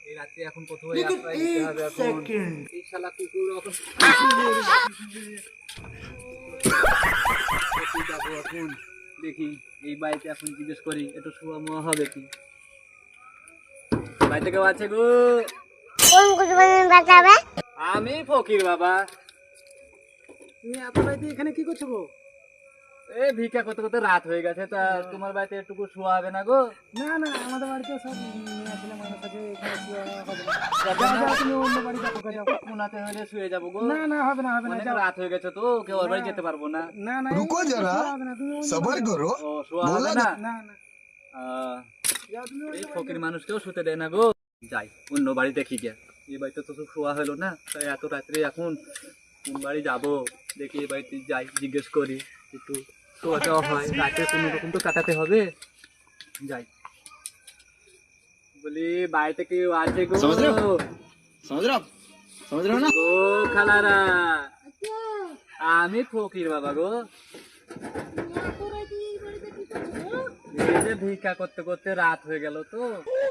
এই রাতে এখন কোথাও যাত্রা দিতে হবে এখন এই শালা কুকুর এখন যাবো এখন দেখি এই বাড়িতে এখন জিজ্ঞেস করি একটু শোয়া মোয়া হবে কি বাড়িতে কেউ আছে গো আমি ফকির বাবা তুমি আপনার বাড়িতে এখানে কি করছো গো? এই ভিক্ষা করতে করতে রাত হয়ে গেছে তা তোমার বাড়িতে একটু শোয়া হবে না গো না না, আমাদের বাড়িতে সব নিয়ে আসলে মানুষ আছে, এখানে শোয়া হবে না। যাও, তুমি অন্য বাড়ি যাও, যাও। কোনাতে হলে শুয়ে যাবো গো না না, হবে না, হবে না, অনেক যাও। রাত হয়ে গেছে তো কেউ ওর বাড়ি যেতে পারবো না না না, रुको जरा, হবে না, তুমি অন্য सबर करो। ও শোয়া হবে না না না, যাও তুমি এই ফকির মানুষকেও শুতে দেয় না গো যাই অন্য বাড়ি দেখি গে এই বাড়িতে তো শোয়া হলো না তাই এত রাত্রে এখন কোন বাড়ি যাবো দেখি এই বাড়িতে যাই জিজ্ঞেস করি একটু শোয়া যাওয়া হয় রাতে কোনো রকম তো কাটাতে হবে যাই বলি বাড়িতে কেউ আছে গো समझ रहे हो समझ रहे हो ना। ও খালারা আমি ফকির বাবা গো এই যে ভিক্ষা করতে করতে রাত হয়ে গেল তো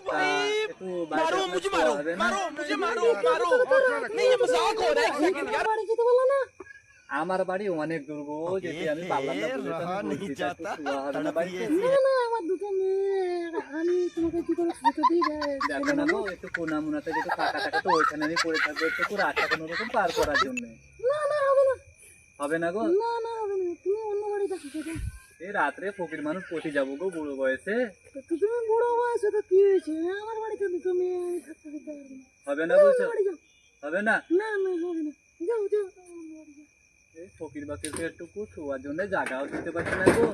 তা একটু বাড়িতে শোয়া হবে না? আমার বাড়ি অনেক দূর গো যেতে আমি পারলাম না বলে তো আমি বলছি, তা একটু শোয়া হবে না বাড়িতে? দেখো না গো একটু কোনা মোনাতে যেটু টাকা টাকা তো ওইখানে আমি পড়ে থাকবো একটু রাতটা কোনো রকম পার করার জন্য হবে না গো এই রাত্রে ফকির মানুষ পচে যাবো গো বুড়ো বয়সে তুমি বুড়ো বয়সে তো কি হয়েছে, আমার বাড়িতে তো তুমি থাকতে দিতে পারবে না। হবে না বলছো হবে না না না, হবে না, যাও যাও, এই ফকির বাকিরকে একটুকু শোয়ার জন্য জায়গাও দিতে পারছি না গো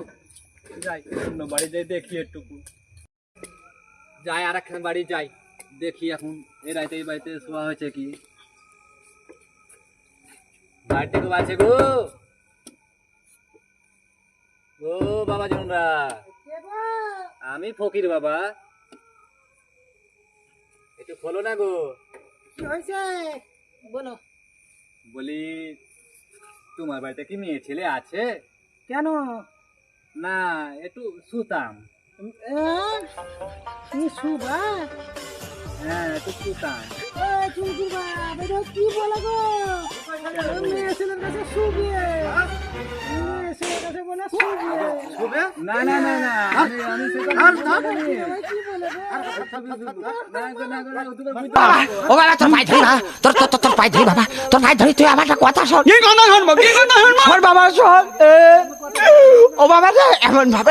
যাই অন্য বাড়ি যাই দেখি একটুকু যাই আর একখান বাড়ি যাই দেখি এখন এই রাতে এই বাড়িতে শোয়া হয়েছে কি বাড়িতে কেউ আছে গো ও বাবা জনরা আমি ফকির বাবা একটু খোলো না গো কি হয়েছে বলো। বলি তোমার বাড়িতে কি মেয়ে ছেলে আছে কেন? না একটু শুতাম তুমি শুবা? হ্যাঁ একটু শুতাম কি বলো গো, মেয়ে ছেলের কাছে শুবে, মেয়ে ছেলের কাছে বলে শুবে। না না না না আমি সেটা বলিনি। কি বলে না গো, না গো, না গো, তুমি বুঝতে পারছো। ও বাবা তোর পায়ে ধরি বাবা তোর পায়ে ধরি বাবা তোর পায়ে ধরি তুই আমার একটা কথা শোন কি কথা শুনবো শোন বাবা শোন ও বাবা রে এমন ভাবে